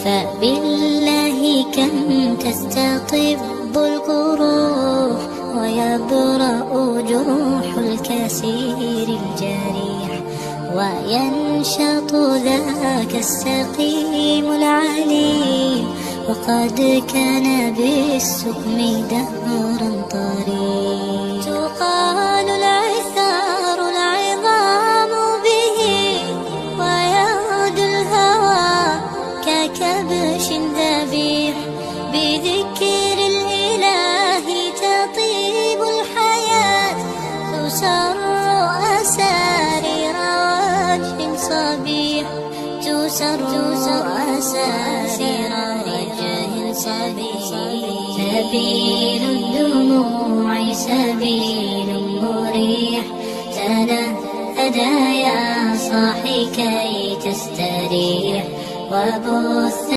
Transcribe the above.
فبالله كم تستطب القروح ويبرأ جروح الكسير الجريح، وينشط ذاك السقيم العليل، وقد كان بالسقم دهرا طريق. تقال العثار العظام به، ويغد الهوى ككبش ذبيح، بذكر الإله تطيب الحياة، تسر أسارير وجه صبيح، تسر أسارير وجه صبيح. سبيل الدموع سبيل مريح، تنهد يا صاحي كي تستريح، وبث